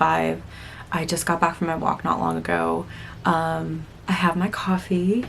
5. I just got back from my walk not long ago. I have my coffee,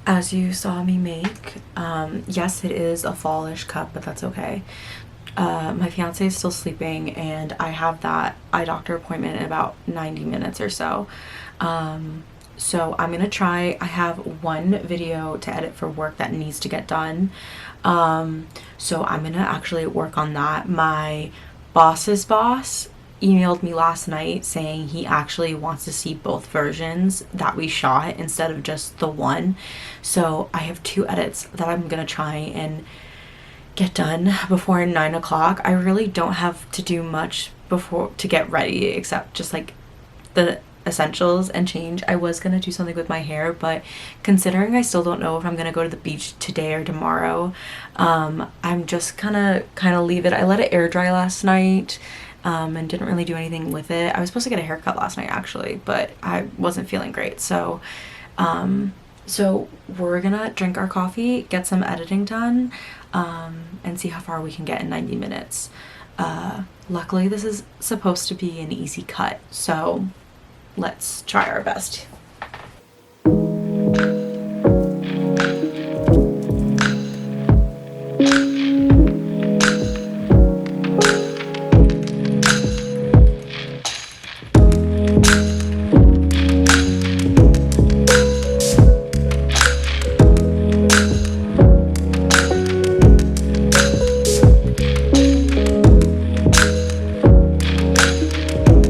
as you saw me make. Yes, it is a fallish cup, but that's okay. My fiance is still sleeping, and I have that eye doctor appointment in about 90 minutes or so. So I'm gonna try. I have one video to edit for work that needs to get done. So I'm gonna actually work on that. My boss's boss emailed me last night saying he actually wants to see both versions that we shot instead of just the one. So I have 2 edits that I'm gonna try and get done before 9 o'clock. I really don't have to do much before to get ready except just like the essentials and change. I was gonna do something with my hair, but considering I still don't know if I'm gonna go to the beach today or tomorrow, I'm just gonna kind of leave it. I let it air dry last night and didn't really do anything with it. I was supposed to get a haircut last night actually, but I wasn't feeling great, so we're gonna drink our coffee, get some editing done, and see how far we can get in 90 minutes. Luckily this is supposed to be an easy cut, so let's try our best.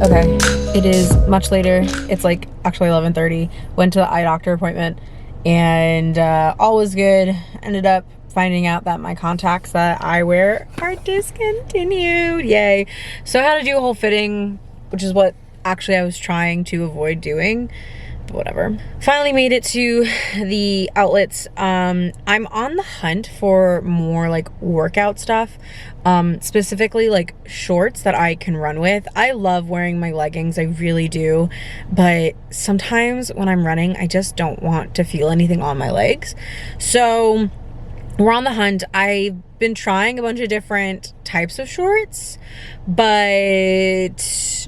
Okay, it is much later. It's like actually 11:30. Went to the eye doctor appointment and all was good. Ended up finding out that my contacts that I wear are discontinued. Yay. So I had to do a whole fitting, which is what actually I was trying to avoid doing. But whatever. Finally made it to the outlets. I'm on the hunt for more like workout stuff, specifically like shorts that I can run with. I love wearing my leggings, I really do, but sometimes when I'm running I just don't want to feel anything on my legs. So we're on the hunt. I've been trying a bunch of different types of shorts, but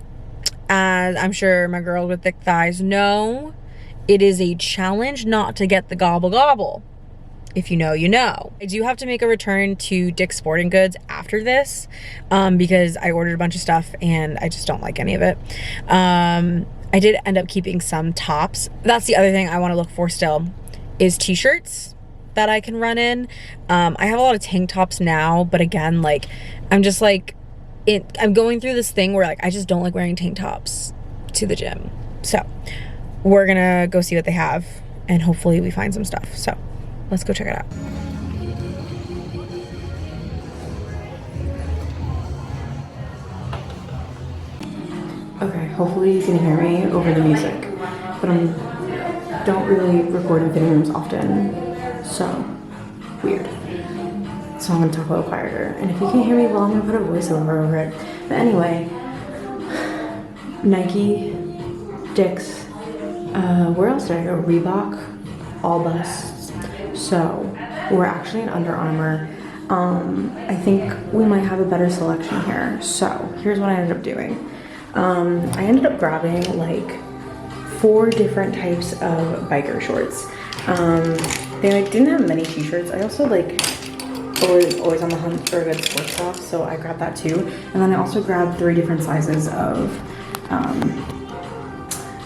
as I'm sure my girls with thick thighs know, it is a challenge not to get the gobble gobble. If you know, you know. I do have to make a return to Dick's Sporting Goods after this because I ordered a bunch of stuff and I just don't like any of it. I did end up keeping some tops. That's the other thing I want to look for still is t-shirts that I can run in. I have a lot of tank tops now, but again, like I'm just like, I'm going through this thing where like I just don't like wearing tank tops to the gym. So we're gonna go see what they have and hopefully we find some stuff. So let's go check it out. Okay, hopefully you can hear me over the music, but I don't really record in fitting rooms often, so weird. So I'm gonna talk a little quieter, and if you can't hear me, well, I'm gonna put a voiceover over it. But anyway, Nike, Dick's, where else did I go? Reebok, all busts. So we're actually in Under Armour. I think we might have a better selection here. So here's what I ended up doing. I ended up grabbing like 4 different types of biker shorts. They like didn't have many t-shirts. I also like always on the hunt for a good sports top, so I grabbed that too. And then I also grabbed 3 different sizes of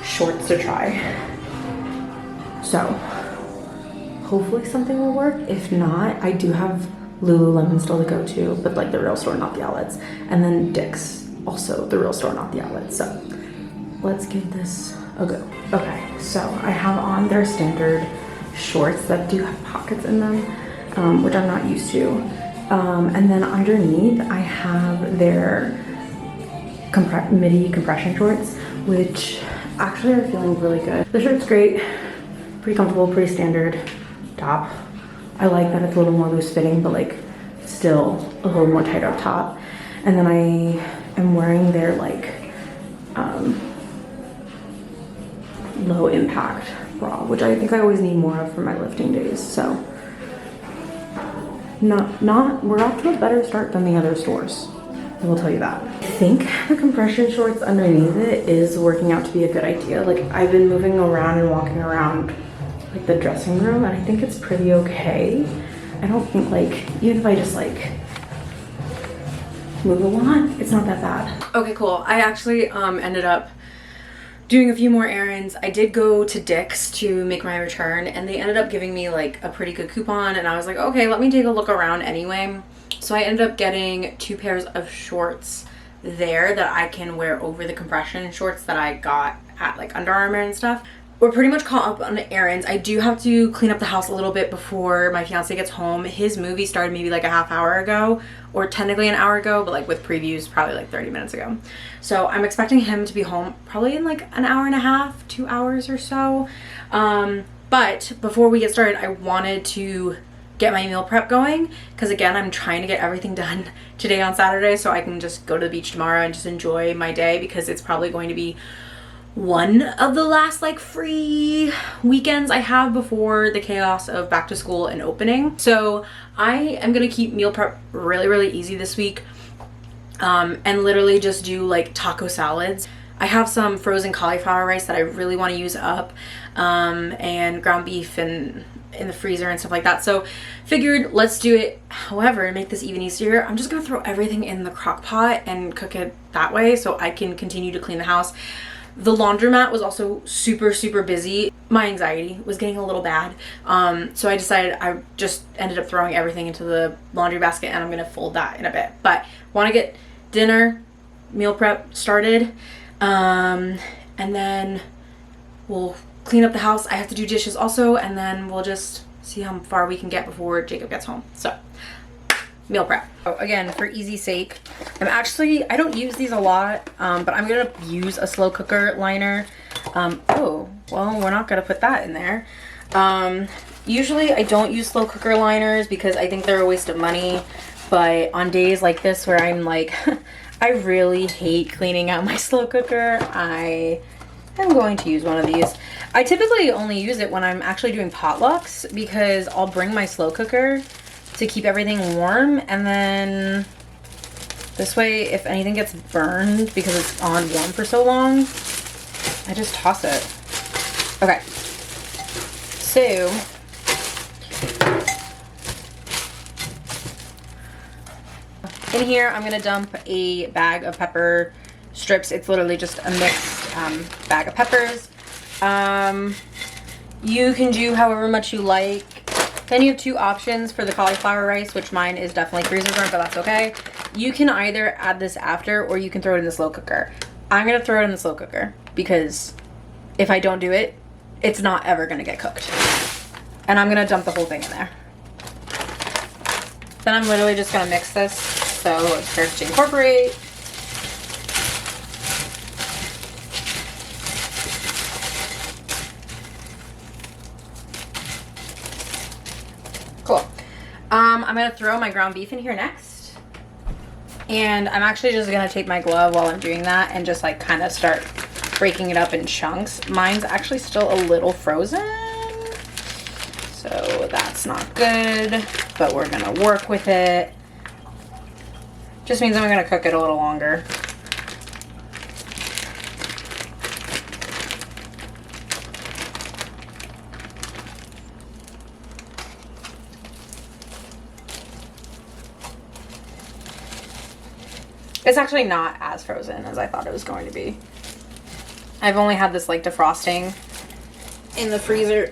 shorts to try. So hopefully something will work. If not, I do have Lululemon still to go to, but like the real store, not the outlets. And then Dick's, also the real store, not the outlets. So let's give this a go. Okay, so I have on their standard shorts that do have pockets in them, which I'm not used to. And then underneath I have their midi compression shorts, which actually are feeling really good. The shirt's great, pretty comfortable, pretty standard top. I like that it's a little more loose fitting, but like still a little more tight up top. And then I am wearing their like low impact bra, which I think I always need more of for my lifting days. So we're off to a better start than the other stores. I will tell you that. I think the compression shorts underneath it is working out to be a good idea. Like, I've been moving around and walking around like the dressing room, and I think it's pretty okay. I don't think, like, even if I just like move a lot, it's not that bad. Okay, cool. I actually ended up doing a few more errands. I did go to Dick's to make my return, and they ended up giving me like a pretty good coupon, and I was like, okay, let me take a look around anyway. So I ended up getting 2 pairs of shorts there that I can wear over the compression shorts that I got at like Under Armour and stuff. We're pretty much caught up on the errands. I do have to clean up the house a little bit before my fiance gets home. His movie started maybe like a half hour ago, or technically an hour ago, but like with previews probably like 30 minutes ago. So I'm expecting him to be home probably in like an hour and a half, 2 hours or so. But before we get started, I wanted to get my meal prep going, because again, I'm trying to get everything done today on Saturday so I can just go to the beach tomorrow and just enjoy my day, because it's probably going to be one of the last like free weekends I have before the chaos of back to school and opening. So I am gonna keep meal prep really easy this week, and literally just do like taco salads. I have some frozen cauliflower rice that I really want to use up, and ground beef and in the freezer and stuff like that. So figured let's do it. However, to make this even easier, I'm just gonna throw everything in the crock pot and cook it that way so I can continue to clean the house. The laundromat was also super busy. My anxiety was getting a little bad. So I decided, I just ended up throwing everything into the laundry basket, and I'm gonna fold that in a bit. But want to get dinner, meal prep started, and then we'll clean up the house. I have to do dishes also, and then we'll just see how far we can get before Jacob gets home. So meal prep. Oh, again, for easy sake, I don't use these a lot, but I'm gonna use a slow cooker liner. Oh, well, we're not gonna put that in there. Usually I don't use slow cooker liners because I think they're a waste of money, but on days like this where I'm like, I really hate cleaning out my slow cooker, I am going to use one of these. I typically only use it when I'm actually doing potlucks, because I'll bring my slow cooker to keep everything warm, and then this way if anything gets burned because it's on warm for so long, I just toss it. Okay, so in here I'm gonna dump a bag of pepper strips. It's literally just a mixed bag of peppers. You can do however much you like. Then you have 2 options for the cauliflower rice, which mine is definitely freezer burnt, but that's okay. You can either add this after, or you can throw it in the slow cooker. I'm gonna throw it in the slow cooker, because if I don't do it, it's not ever gonna get cooked. And I'm gonna dump the whole thing in there. Then I'm literally just gonna mix this so it starts to incorporate. Cool. I'm gonna throw my ground beef in here next, and I'm actually just gonna take my glove while I'm doing that and just like kind of start breaking it up in chunks. Mine's actually still a little frozen, so that's not good, but we're gonna work with it. Just means I'm gonna cook it a little longer. It's actually not as frozen as I thought it was going to be. I've only had this like defrosting in the freezer,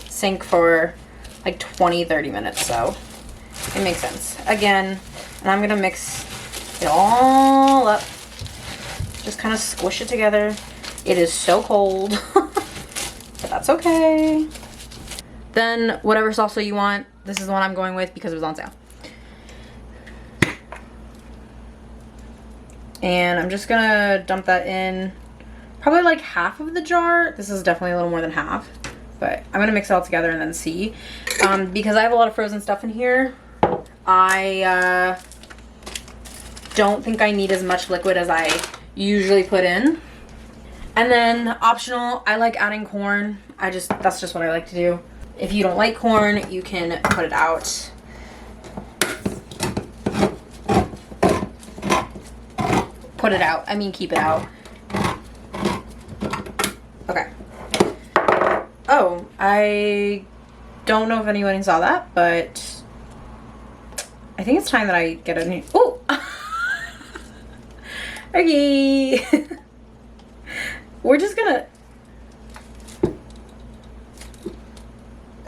sink for like 20-30 minutes, so it makes sense. Again, and I'm gonna mix it all up. Just kind of squish it together. It is so cold, but that's okay. Then whatever salsa you want, this is the one I'm going with because it was on sale. And I'm just gonna dump that in probably like half of the jar. This is definitely a little more than half, but I'm gonna mix it all together and then see. Because I have a lot of frozen stuff in here, I don't think I need as much liquid as I usually put in. And then optional, I like adding corn. That's just what I like to do. If you don't like corn, you can put it out. put it out. I mean, keep it out. Okay. Oh, I don't know if anyone saw that, but I think it's time that I get a new... Oh! Okay. We're just gonna...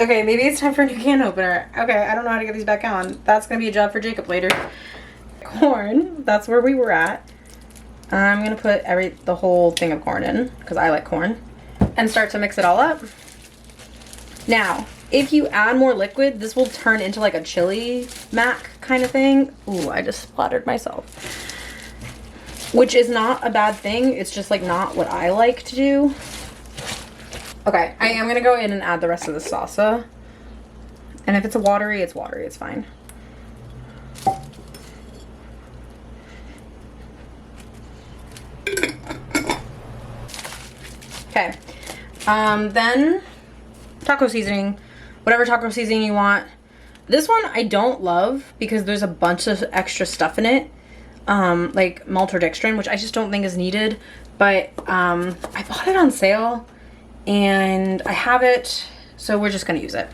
Okay, maybe it's time for a new can opener. Okay, I don't know how to get these back on. That's gonna be a job for Jacob later. Corn, that's where we were at. I'm gonna put the whole thing of corn in, because I like corn, and start to mix it all up. Now, if you add more liquid, this will turn into like a chili mac kind of thing. Ooh, I just splattered myself. Which is not a bad thing. It's just like not what I like to do. Okay, I am gonna go in and add the rest of the salsa. And if it's watery, it's watery, it's fine. Okay, then taco seasoning, whatever taco seasoning you want. This one I don't love because there's a bunch of extra stuff in it. Like maltodextrin, which I just don't think is needed, but I bought it on sale and I have it, so we're just gonna use it.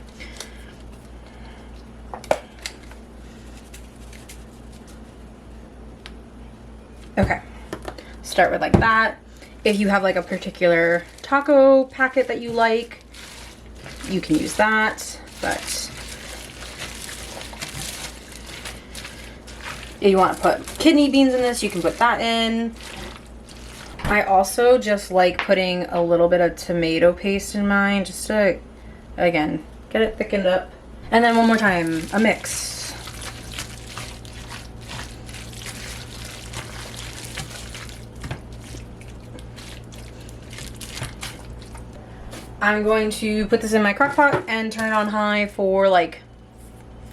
Okay, start with like that. If you have like a particular taco packet that you like, you can use that, but if you want to put kidney beans in this, you can put that in. I also just like putting a little bit of tomato paste in mine, just to, again, get it thickened up. And then one more time, a mix. I'm going to put this in my crock pot and turn it on high for like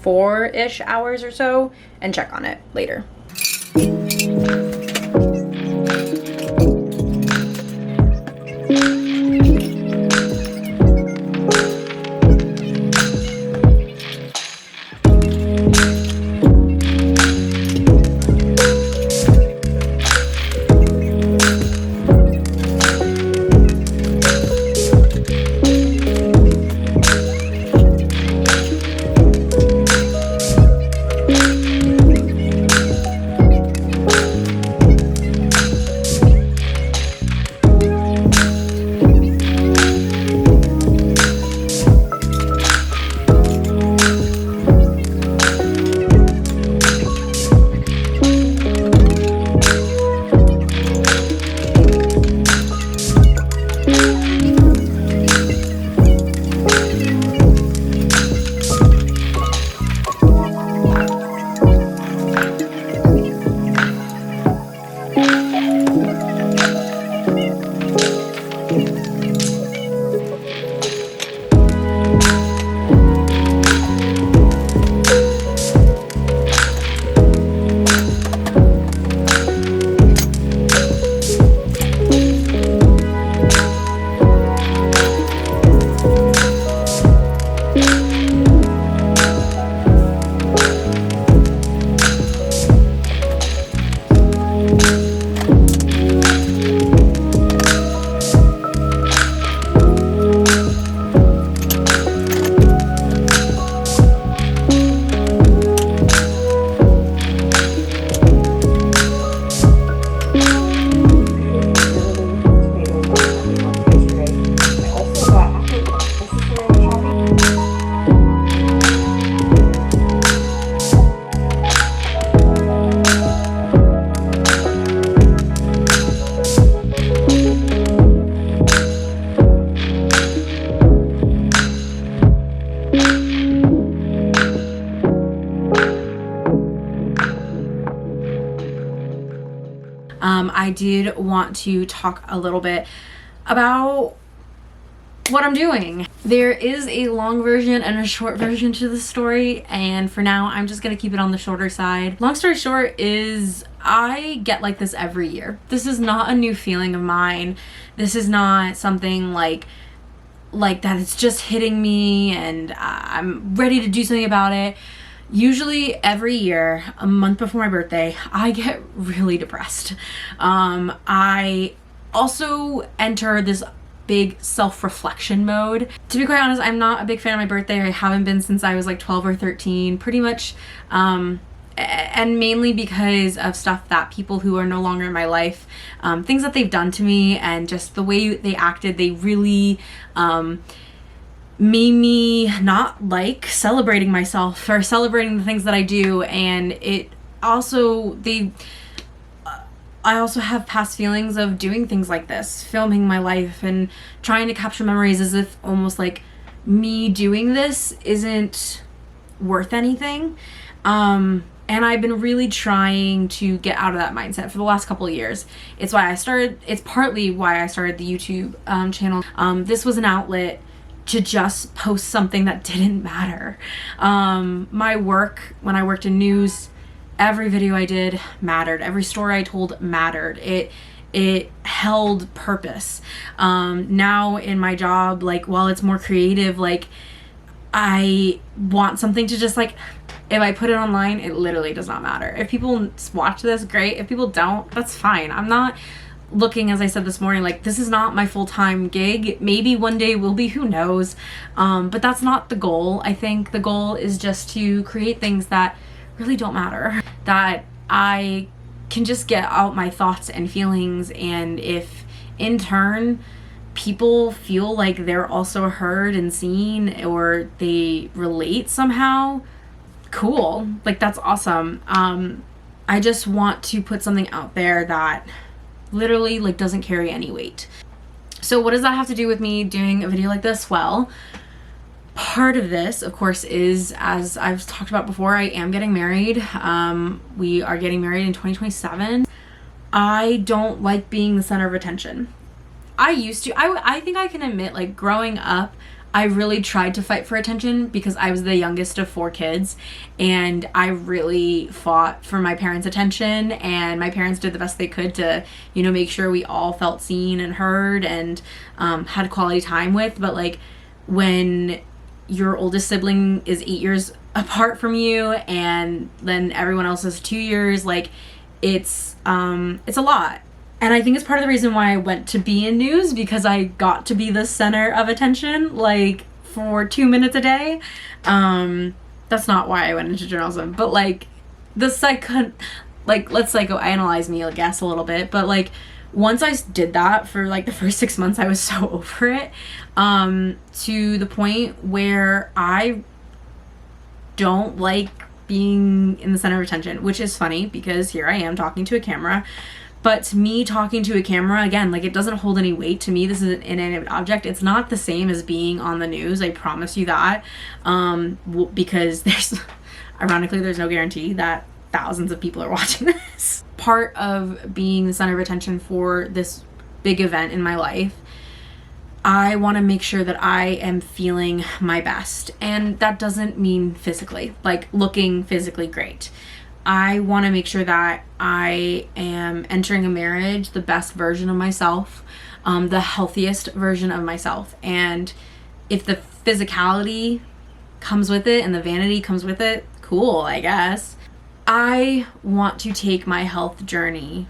4-ish hours or so and check on it later. I did want to talk a little bit about what I'm doing. There is a long version and a short version to the story, and for now I'm just gonna keep it on the shorter side. Long story short is I get like this every year. This is not a new feeling of mine. This is not something like that it's just hitting me and I'm ready to do something about it. Usually every year, a month before my birthday, I get really depressed. I also enter this big self-reflection mode. To be quite honest, I'm not a big fan of my birthday. I haven't been since I was like 12 or 13, pretty much. And mainly because of stuff that people who are no longer in my life, things that they've done to me, and just the way they acted, they really made me not like celebrating myself or celebrating the things that I do. And it also, I also have past feelings of doing things like this, filming my life and trying to capture memories, as if almost like me doing this isn't worth anything. And I've been really trying to get out of that mindset for the last couple of years. It's partly why I started the YouTube channel. This was an outlet to just post something that didn't matter. My work, when I worked in news, every video I did mattered. Every story I told mattered. It held purpose. Now in my job, like, while it's more creative, like, I want something to just, like, if I put it online, it literally does not matter. If people watch this, great. If people don't, that's fine. I'm not looking, as I said this morning, like, this is not my full-time gig. Maybe one day will be, who knows? But that's not the goal. I think the goal is just to create things that really don't matter, that I can just get out my thoughts and feelings, and if in turn people feel like they're also heard and seen, or they relate somehow, cool. Like, that's awesome. I just want to put something out there that literally, like, doesn't carry any weight. So what does that have to do with me doing a video like this? Well, part of this, of course, is, as I've talked about before, I am getting married. We are getting married in 2027. I don't like being the center of attention. I used to. I think I can admit, like, growing up, I really tried to fight for attention because I was the youngest of 4 kids, and I really fought for my parents' attention, and my parents did the best they could to, you know, make sure we all felt seen and heard and had quality time with. But, like, when your oldest sibling is 8 years apart from you, and then everyone else is 2 years, like, it's a lot. And I think it's part of the reason why I went to be in news, because I got to be the center of attention, like, for 2 minutes a day. That's not why I went into journalism, but, like, let's psychoanalyze me, I guess, a little bit. But, like, once I did that for, like, the first 6 months, I was so over it, to the point where I don't like being in the center of attention, which is funny because here I am talking to a camera. But to me, talking to a camera, again, like, it doesn't hold any weight to me. This is an inanimate object. It's not the same as being on the news, I promise you that. Because ironically, there's no guarantee that thousands of people are watching this. Part of being the center of attention for this big event in my life, I want to make sure that I am feeling my best. And that doesn't mean physically, like looking physically great. I want to make sure that I am entering a marriage the best version of myself, the healthiest version of myself. And if the physicality comes with it and the vanity comes with it, cool, I guess. I want to take my health journey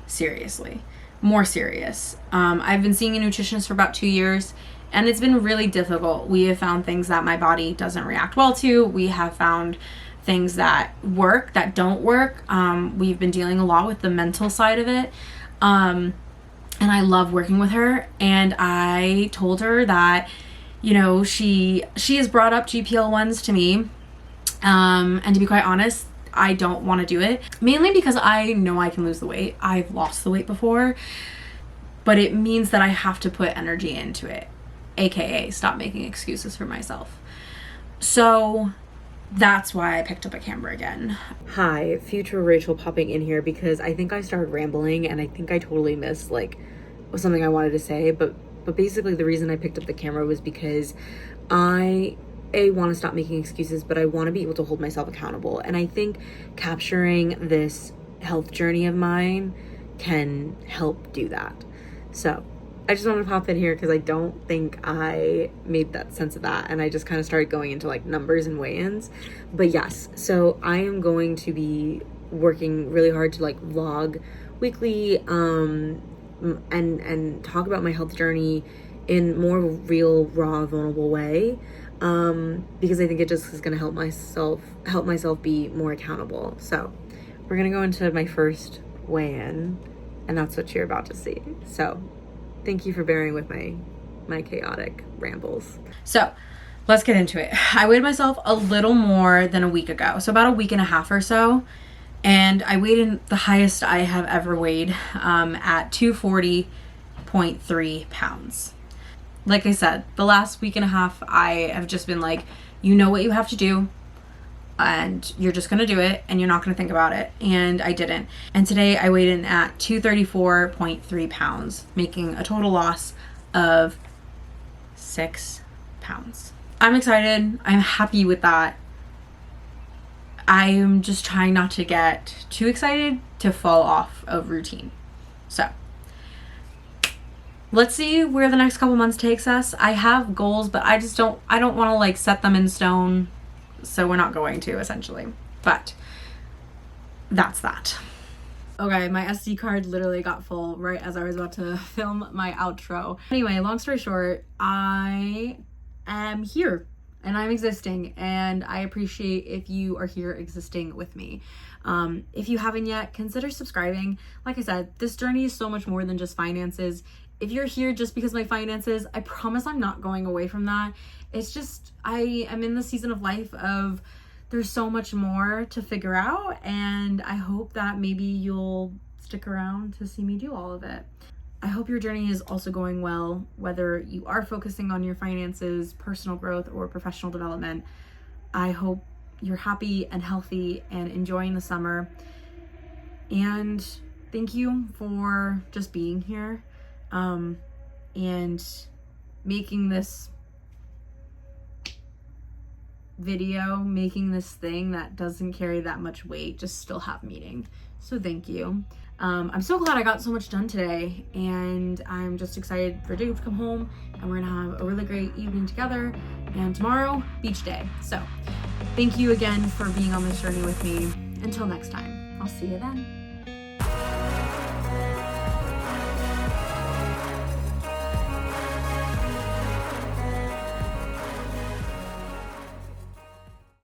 seriously, more serious. I've been seeing a nutritionist for about 2 years, and it's been really difficult. We have found things that my body doesn't react well to. We have found things that work, that don't work. We've been dealing a lot with the mental side of it. And I love working with her. And I told her that, you know, she has brought up GLP-1s to me. And to be quite honest, I don't want to do it. Mainly because I know I can lose the weight. I've lost the weight before. But it means that I have to put energy into it. AKA stop making excuses for myself. So that's why I picked up a camera again. Hi, future Rachel popping in here because I think I started rambling and I think I totally missed like something I wanted to say. But basically the reason I picked up the camera was because I want to stop making excuses, but I want to be able to hold myself accountable. And I think capturing this health journey of mine can help do that. So I just want to pop in here because I don't think I made that sense of that, and I just kind of started going into like numbers and weigh-ins. But yes, so I am going to be working really hard to like vlog weekly, and talk about my health journey in more of a real, raw, vulnerable way, because I think it just is going to help myself be more accountable. So we're gonna go into my first weigh-in, and that's what you're about to see. So thank you for bearing with my chaotic rambles. So let's get into it. I weighed myself a little more than a week ago, so about a week and a half or so, and I weighed in the highest I have ever weighed, at 240.3 pounds. Like I said, the last week and a half I have just been like, you know what you have to do, and you're just gonna do it, and you're not gonna think about it. And I didn't. And today I weighed in at 234.3 pounds, making a total loss of 6 pounds. I'm excited. I'm happy with that. I am just trying not to get too excited to fall off of routine. So let's see where the next couple months takes us. I have goals, but I don't want to like set them in stone. So we're not going to, essentially. But that's that. Okay, my SD card literally got full right as I was about to film my outro. Anyway, long story short, I am here and I'm existing, and I appreciate if you are here existing with me. If you haven't yet, consider subscribing. Like I said, this journey is so much more than just finances. If you're here just because of my finances, I promise I'm not going away from that. It's just, I am in the season of life of there's so much more to figure out, and I hope that maybe you'll stick around to see me do all of it. I hope your journey is also going well, whether you are focusing on your finances, personal growth, or professional development. I hope you're happy and healthy and enjoying the summer. And thank you for just being here, and making this video, making this thing that doesn't carry that much weight just still have meaning. So thank you. I'm so glad I got so much done today, and I'm just excited for Jacob to come home, and we're gonna have a really great evening together, and tomorrow, beach day. So thank you again for being on this journey with me. Until next time, I'll see you then.